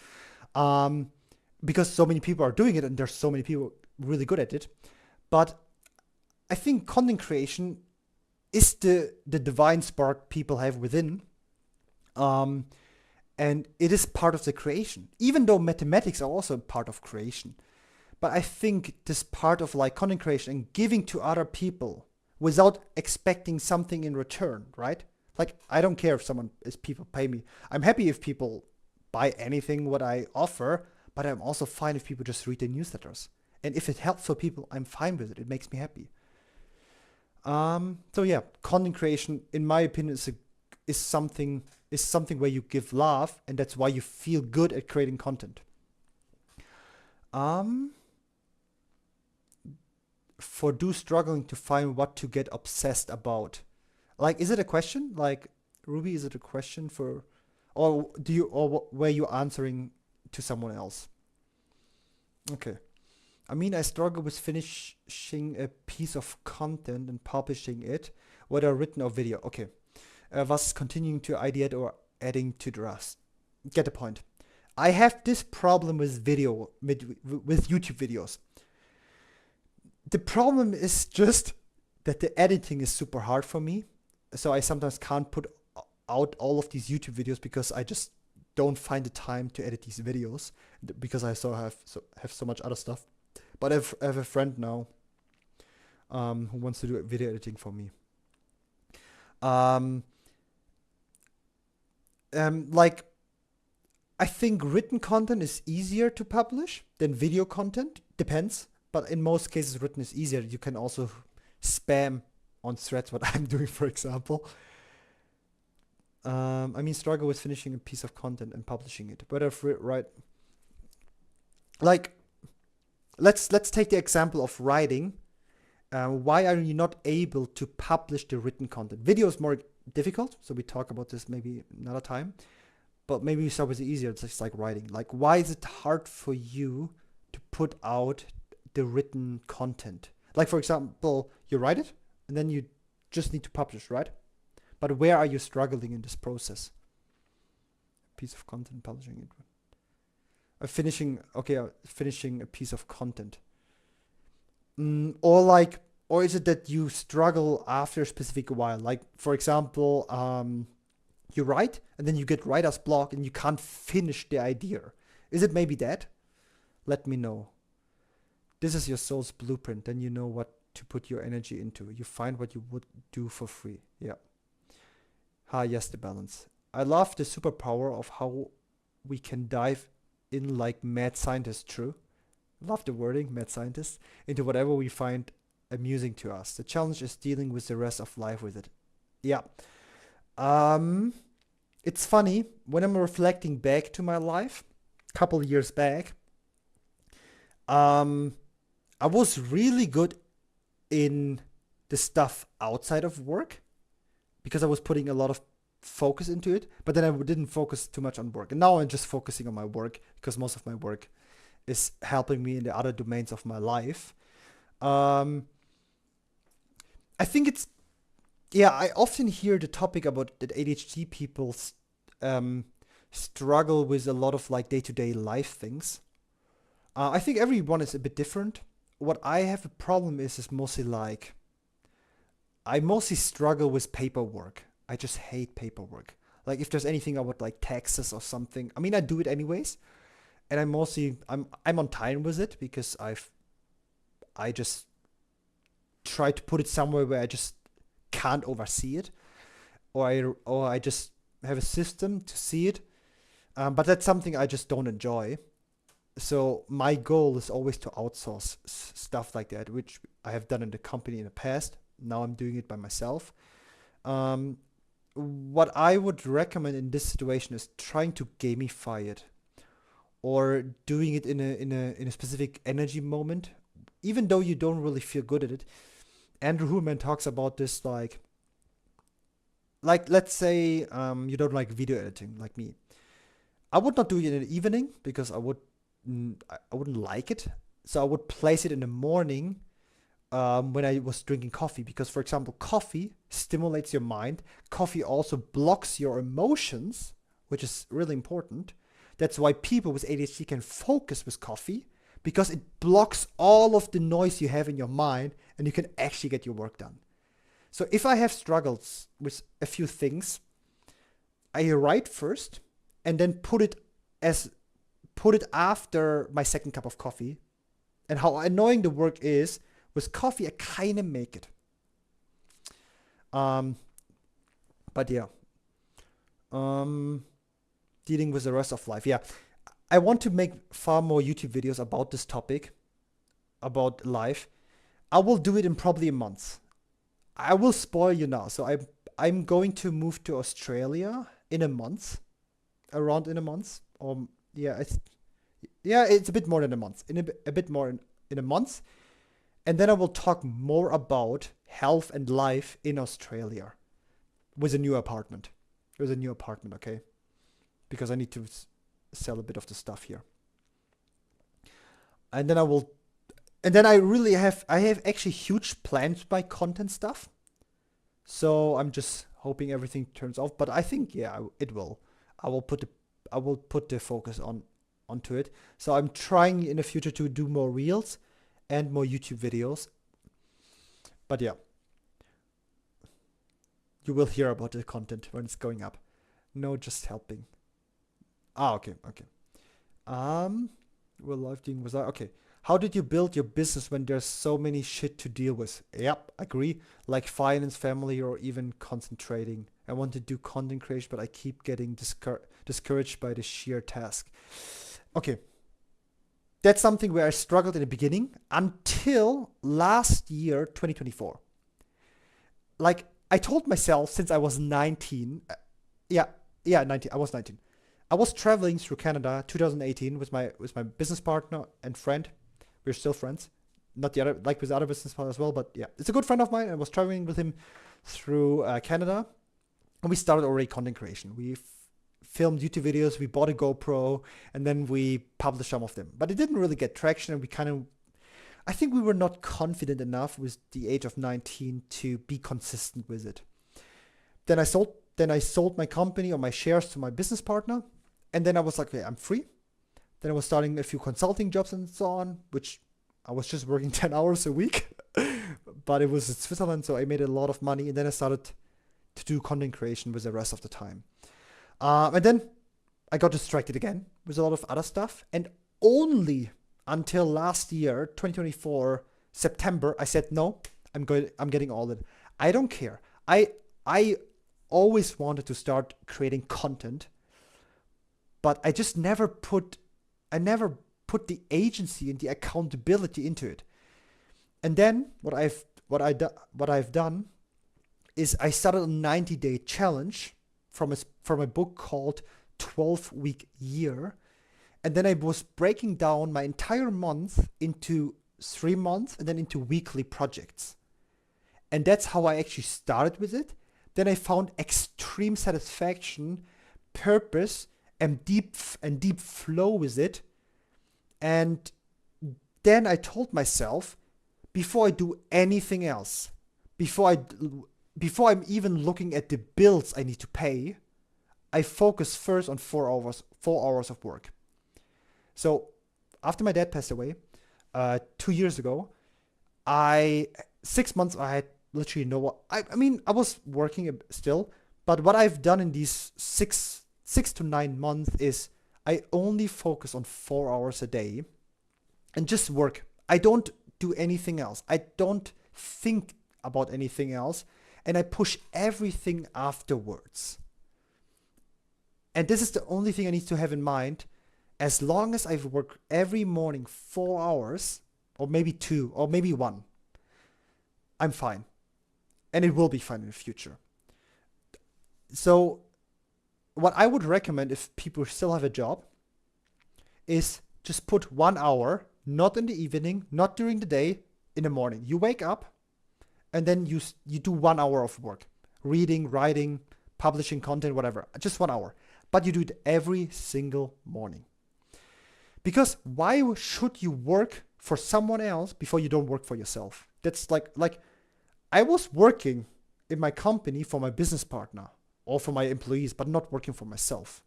Because so many people are doing it and there's so many people really good at it. But I think content creation is the divine spark people have within. And it is part of the creation, even though mathematics are also part of creation. But I think this part of like content creation and giving to other people without expecting something in return, right? Like, I don't care if people pay me. I'm happy if people buy anything what I offer, but I'm also fine if people just read the newsletters. And if it helps for people, I'm fine with it. It makes me happy. So yeah, content creation, in my opinion, is something where you give love, and that's why you feel good at creating content. For those struggling to find what to get obsessed about, like, is it a question? Like, Ruby, is it a question for, or were you answering to someone else? Okay. I mean, I struggle with finishing a piece of content and publishing it, whether written or video. Okay. Was continuing to ideate or adding to the rest. Get the point. I have this problem with with YouTube videos. The problem is just that the editing is super hard for me. So I sometimes can't put out all of these YouTube videos because I just don't find the time to edit these videos because I have so much other stuff. But I have a friend now who wants to do video editing for me. Like, I think written content is easier to publish than video content. Depends. But in most cases, written is easier. You can also spam on threads, what I'm doing, for example. I mean, struggle with finishing a piece of content and publishing it. But right, like, let's take the example of writing. Why are you not able to publish the written content? Video is more difficult, so we talk about this maybe another time. but maybe we start with the easier. It's just like writing. Like, why is it hard for you to put out the written content? Like, for example, you write it and then you just need to publish, right? But where are you struggling in this process? Piece of content, publishing it. Finishing a piece of content. Or is it that you struggle after a specific while? Like, for example, you write and then you get writer's block and you can't finish the idea. Is it maybe that? Let me know. This is your soul's blueprint. Then you know what to put your energy into. You find what you would do for free. Yeah. Yes, the balance. I love the superpower of how we can dive in like mad scientists, true. Love the wording, mad scientists, into whatever we find amusing to us. The challenge is dealing with the rest of life with it. Yeah. It's funny, when I'm reflecting back to my life, a couple of years back, I was really good in the stuff outside of work because I was putting a lot of focus into it, but then I didn't focus too much on work. And now I'm just focusing on my work because most of my work is helping me in the other domains of my life. I think I often hear the topic about that ADHD people struggle with a lot of like day-to-day life things. I think everyone is a bit different. What I have a problem is mostly like, I mostly struggle with paperwork. I just hate paperwork. Like if there's anything about like taxes or something, I mean, I do it anyways. And I'm on time with it because I just try to put it somewhere where I just can't oversee it, or I just have a system to see it. But that's something I just don't enjoy. So my goal is always to outsource stuff like that, which I have done in the company in the past. Now I'm doing it by myself. What I would recommend in this situation is trying to gamify it, or doing it in a specific energy moment, even though you don't really feel good at it. Andrew Huberman talks about this like let's say you don't like video editing like me. I would not do it in the evening because I wouldn't like it. So I would place it in the morning when I was drinking coffee, because for example, coffee stimulates your mind. Coffee also blocks your emotions, which is really important. That's why people with ADHD can focus with coffee, because it blocks all of the noise you have in your mind and you can actually get your work done. So if I have struggles with a few things, I write first and then put it after my second cup of coffee. And how annoying the work is, with coffee, I kind of make it. But yeah. Dealing with the rest of life. Yeah. I want to make far more YouTube videos about this topic, about life. I will do it in probably a month. I will spoil you now. So I'm going to move to Australia in a month, around in a month. It's a bit more than a month. A bit more in a month. And then I will talk more about health and life in Australia with a new apartment. Okay? Because I need to sell a bit of the stuff here. And then I have actually huge plans with my content stuff. So I'm just hoping everything turns off. But I think, it will. I will put the focus onto it. So I'm trying in the future to do more reels and more YouTube videos. But yeah, you will hear about the content when it's going up. No, just helping. Okay. Will life doing was that? Okay. How did you build your business when there's so many shit to deal with? Yep, agree. Like finance, family, or even concentrating. I want to do content creation, but I keep getting discouraged by the sheer task. Okay. That's something where I struggled in the beginning until last year, 2024. Like I told myself since I was 19, 19. I was 19. I was traveling through Canada 2018 with my business partner and friend. We're still friends. Not the other, like with the other business partner as well, but yeah, it's a good friend of mine. I was traveling with him through Canada, and we started already content creation. We filmed YouTube videos, we bought a GoPro, and then we published some of them. But it didn't really get traction, and I think we were not confident enough with the age of 19 to be consistent with it. Then I sold my company or my shares to my business partner, and then I was like, okay, I'm free. Then I was starting a few consulting jobs and so on, which I was just working 10 hours a week, but it was in Switzerland, so I made a lot of money. And then I started to do content creation with the rest of the time. And then I got distracted again with a lot of other stuff. And only until last year, 2024, September, I said, no, I'm getting all of it. I don't care. I always wanted to start creating content, but I just never put the agency and the accountability into it. And then what I've done is I started a 90-day challenge from a book called 12-Week Year. And then I was breaking down my entire month into 3 months and then into weekly projects. And that's how I actually started with it. Then I found extreme satisfaction, purpose, and deep flow with it. And then I told myself, before I do anything else, before I'm even looking at the bills I need to pay, I focus first on 4 hours of work. So after my dad passed away 2 years ago, 6 months I had literally I was working still, but what I've done in these six to 9 months is I only focus on 4 hours a day and just work. I don't do anything else. I don't think about anything else, and I push everything afterwards. And this is the only thing I need to have in mind. As long as I work every morning 4 hours, or maybe 2, or maybe 1, I'm fine. And it will be fine in the future. So what I would recommend if people still have a job is just put 1 hour, not in the evening, not during the day, in the morning. You wake up and then you do 1 hour of work, reading, writing, publishing content, whatever, just 1 hour. But you do it every single morning. Because why should you work for someone else before you don't work for yourself? That's like I was working in my company for my business partner or for my employees, but not working for myself.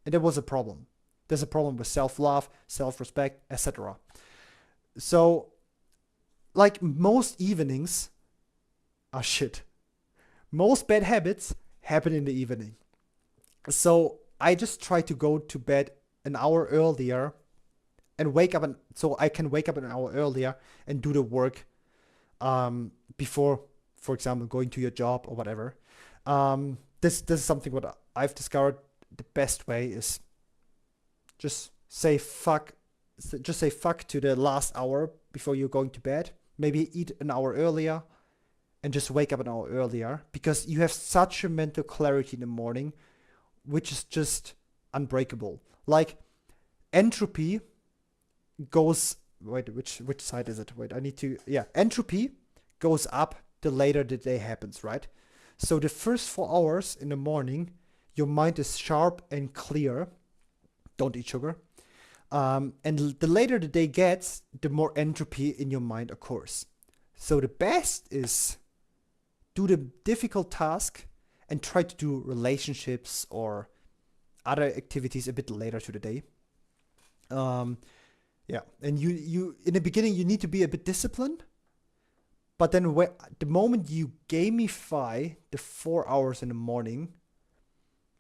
And there was a problem. There's a problem with self-love, self-respect, etc. So, like most evenings are shit. Most bad habits happen in the evening. So I just try to go to bed an hour earlier and so I can wake up an hour earlier and do the work before, for example, going to your job or whatever. This is something what I've discovered. The best way is just say fuck to the last hour before you're going to bed. Maybe eat an hour earlier and just wake up an hour earlier, because you have such a mental clarity in the morning, which is just unbreakable. Like entropy goes, which side is it? Entropy goes up the later the day happens, right? So the first 4 hours in the morning, your mind is sharp and clear. Don't eat sugar. And the later the day gets, the more entropy in your mind occurs. So the best is do the difficult task and try to do relationships or other activities a bit later to the day. And you in the beginning you need to be a bit disciplined, but then the moment you gamify the 4 hours in the morning,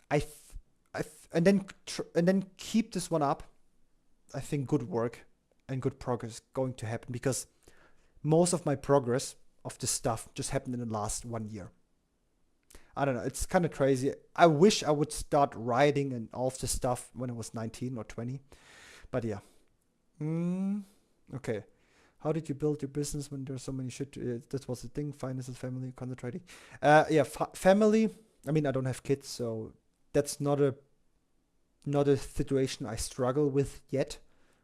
and then keep this one up, I think good work and good progress is going to happen, because most of my progress of this stuff just happened in the last 1 year. I don't know, it's kind of crazy. I wish I would start writing and all of this stuff when I was 19 or 20, but yeah. Okay. How did you build your business when there's so many shit? That was the thing. Finances, family, content writing. Family. I mean, I don't have kids, so that's not a situation I struggle with yet.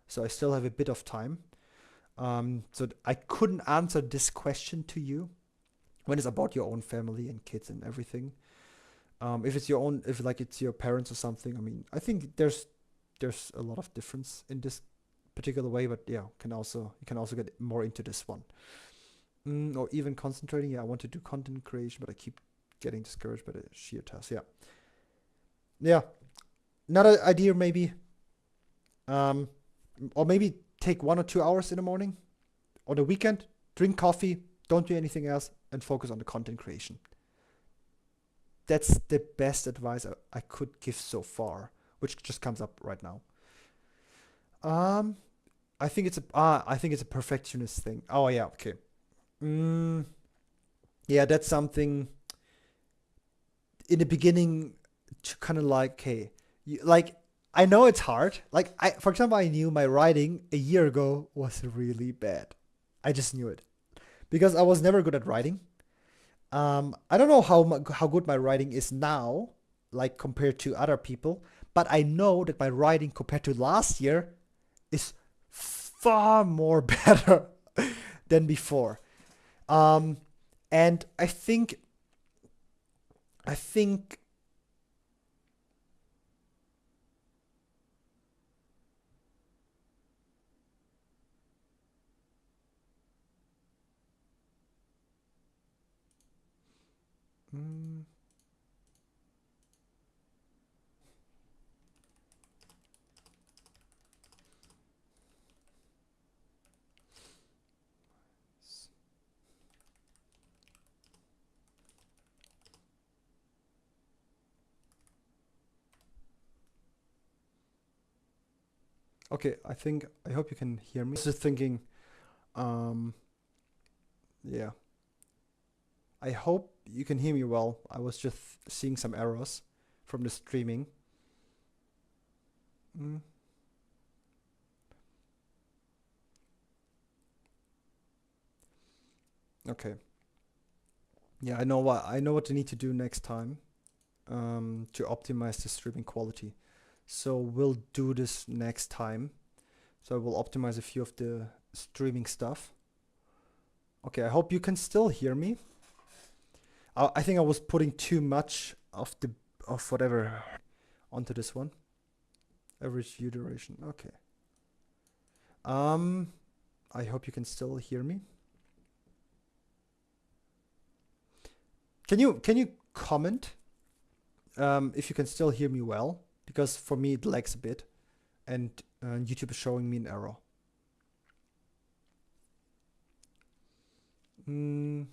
So I still have a bit of time. So I couldn't answer this question to you when it's about your own family and kids and everything. If it's your own, if like it's your parents or something, I mean, I think there's a lot of difference in this particular way, but yeah, you can also get more into this one. Or even concentrating. Yeah, I want to do content creation, but I keep getting discouraged by the sheer task. Yeah, yeah. Another idea maybe, um, or maybe take 1 or 2 hours in the morning or the weekend, drink coffee, don't do anything else, and focus on the content creation. That's the best advice I could give so far, which just comes up right now. Um, I think it's a perfectionist thing. Oh yeah, okay. Mm, yeah, that's something in the beginning to kind of like, hey, like I know it's hard. Like for example, I knew my writing a year ago was really bad. I just knew it because I was never good at writing. I don't know how good my writing is now, like compared to other people, but I know that my writing compared to last year is far more better than before. Um, and I think, mm, okay, I hope you can hear me. Just thinking, um, yeah, I hope you can hear me well. I was just seeing some errors from the streaming. Mm, okay. Yeah, I know what I need to do next time to optimize the streaming quality. So we'll do this next time. So I will optimize a few of the streaming stuff. Okay, I hope you can still hear me. I think I was putting too much of whatever onto this one. Average view duration. Okay. Um, I hope you can still hear me. Can you comment if you can still hear me well? Because for me it lags a bit, and YouTube is showing me an error. Mm,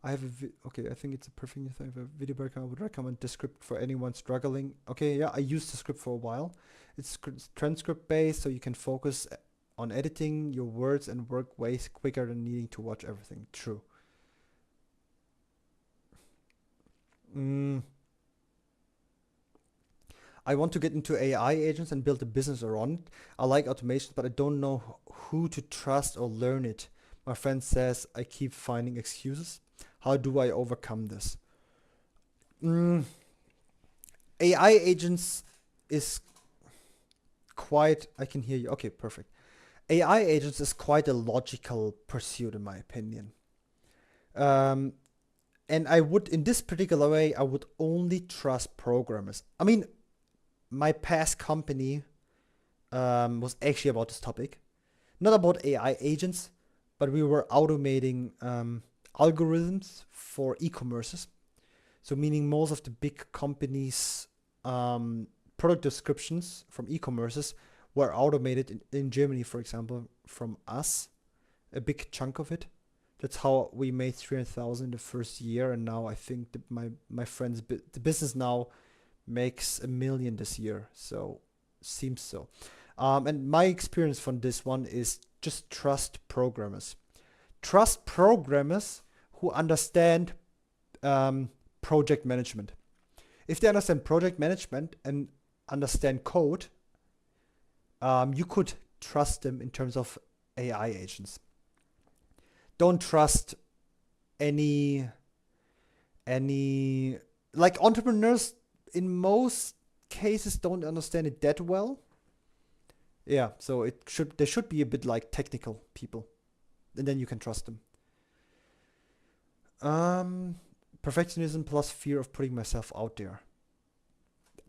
I have okay. I think it's a perfect. If I have a video background, I would recommend the script for anyone struggling. Okay, yeah, I used the script for a while. It's transcript based, so you can focus on editing your words and work way quicker than needing to watch everything. True. Mm, I want to get into AI agents and build a business around it. I like automation, but I don't know who to trust or learn it. My friend says I keep finding excuses. How do I overcome this? Mm, AI agents is quite. I can hear you. Okay, perfect. AI agents is quite a logical pursuit, in my opinion. Um, and I would, in this particular way, I would only trust programmers. I mean, my past company was actually about this topic, not about AI agents, but we were automating algorithms for e-commerces. So meaning most of the big companies' product descriptions from e-commerces were automated in Germany, for example, from us, a big chunk of it. That's how we made 300,000 the first year, and now I think that my friend's the business now makes 1 million this year. So seems so. And my experience from this one is just trust programmers. Trust programmers who understand project management. If they understand project management and understand code, you could trust them in terms of AI agents. Don't trust any any like entrepreneurs in most cases don't understand it that well. Yeah, so there should be a bit like technical people, and then you can trust them. Um, Perfectionism plus fear of putting myself out there.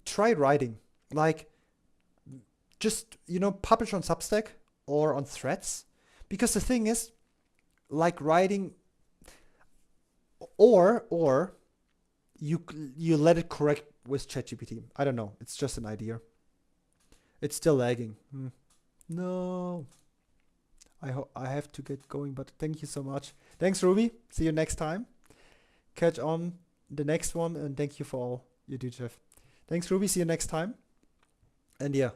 Try writing. Like, just, publish on Substack or on Threads. Because the thing is, like writing, or you let it correct with ChatGPT. I don't know. It's just an idea. It's still lagging. No. I have to get going, but thank you so much. Thanks, Ruby. See you next time. Catch on the next one, and thank you for all you do, Jeff. Thanks, Ruby. See you next time. And yeah.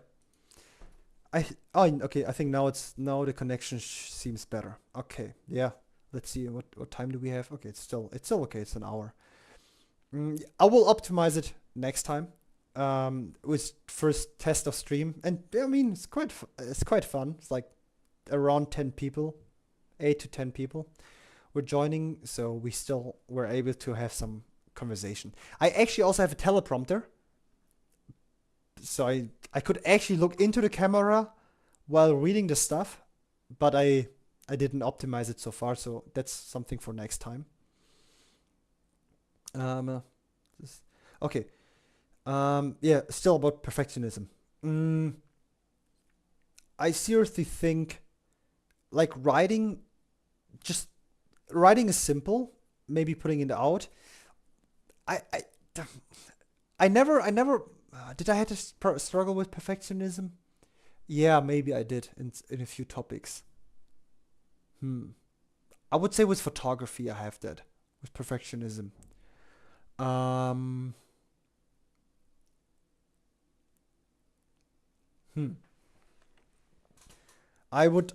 Okay. I think now the connection seems better. Okay. Yeah. Let's see what time do we have. Okay, it's still okay. It's an hour. I will optimize it next time. With first test of stream, and I mean it's quite fun. It's like around 10 people, 8 to 10 people were joining, so we still were able to have some conversation. I actually also have a teleprompter, so I could actually look into the camera while reading the stuff, but I didn't optimize it so far, so that's something for next time. Okay. Yeah, still about perfectionism. I seriously think, like, writing is simple. Maybe putting it out. I never. Did I have to struggle with perfectionism? Yeah, maybe I did in a few topics. I would say with photography I have that with perfectionism. Um. I would,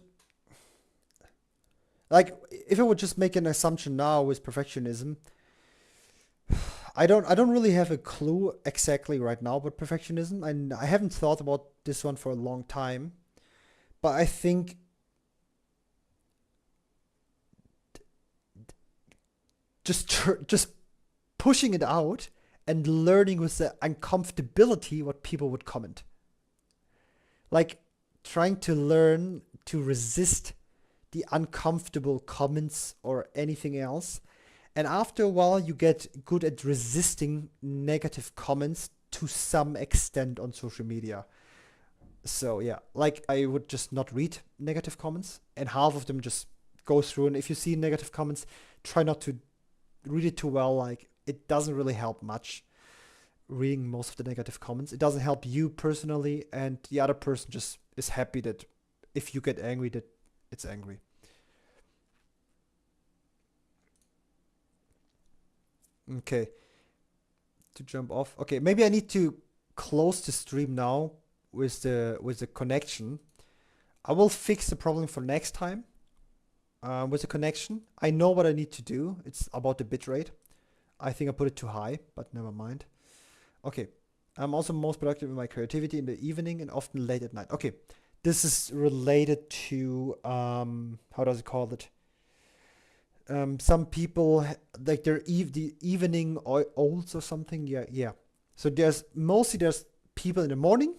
like, if I would just make an assumption now with perfectionism. I don't really have a clue exactly right now about perfectionism, and I haven't thought about this one for a long time. But I think just pushing it out and learning with the uncomfortability what people would comment. Like, trying to learn to resist the uncomfortable comments or anything else. And after a while, you get good at resisting negative comments to some extent on social media. So yeah, like, I would just not read negative comments, and half of them just go through. And if you see negative comments, try not to read it too well. Like, it doesn't really help much reading most of the negative comments. It doesn't help you personally, and the other person just is happy that if you get angry, that it's angry. Okay, to jump off. Okay, maybe I need to close the stream now with the connection. I will fix the problem for next time. With the connection, I know what I need to do. It's about the bitrate. I think I put it too high, but never mind. Okay, I'm also most productive in my creativity in the evening and often late at night. Okay, this is related to how does it call it? Some people like the evening owls or something. Yeah. So there's people in the morning.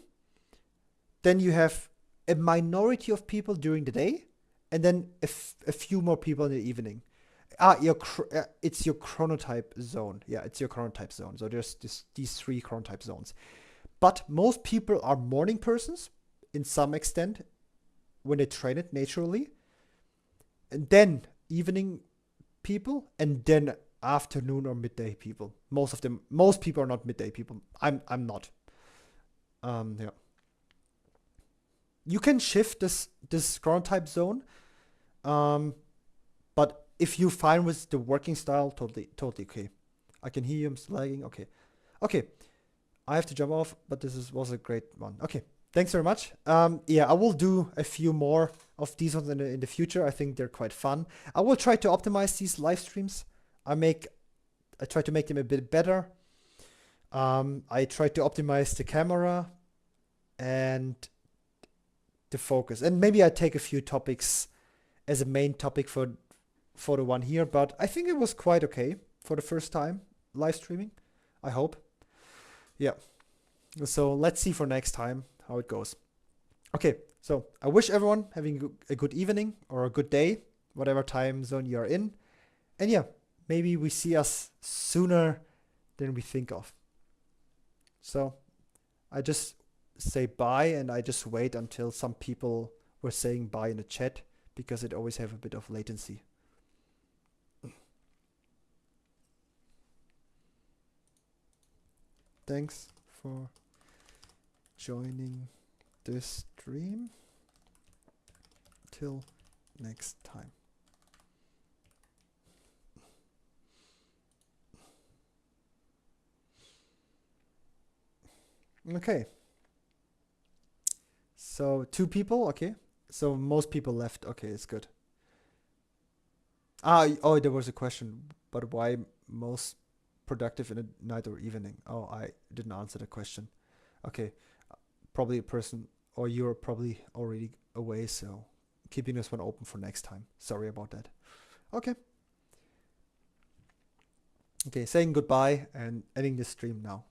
Then you have a minority of people during the day, and then a few more people in the evening. It's your chronotype zone. Yeah, it's your chronotype zone. So there's these 3 chronotype zones. But most people are morning persons in some extent when they train it naturally. And then evening people, and then afternoon or midday people. Most people are not midday people. I'm not. Yeah. You can shift this chronotype zone. But if you find with the working style, totally okay. I can hear you, I'm lagging. Okay. I have to jump off, but this was a great one. Okay. Thanks very much. Yeah, I will do a few more of these ones in the future. I think they're quite fun. I will try to optimize these live streams. I try to make them a bit better. I try to optimize the camera and the focus. And maybe I take a few topics as a main topic for the one here, but I think it was quite okay for the first time live streaming. I hope. Yeah. So let's see for next time how it goes. Okay, so I wish everyone having a good evening or a good day, whatever time zone you are in. And yeah, maybe we see us sooner than we think of. So I just say bye, and I just wait until some people were saying bye in the chat, because it always have a bit of latency. Thanks for joining this stream. Till next time. Okay. So 2 people, okay. So most people left. Okay, it's good. Oh, there was a question, but why most productive in the night or evening? Oh, I didn't answer the question. Okay, probably a person, or you're probably already away, so keeping this one open for next time. Sorry about that. Okay. Okay, saying goodbye and ending the stream now.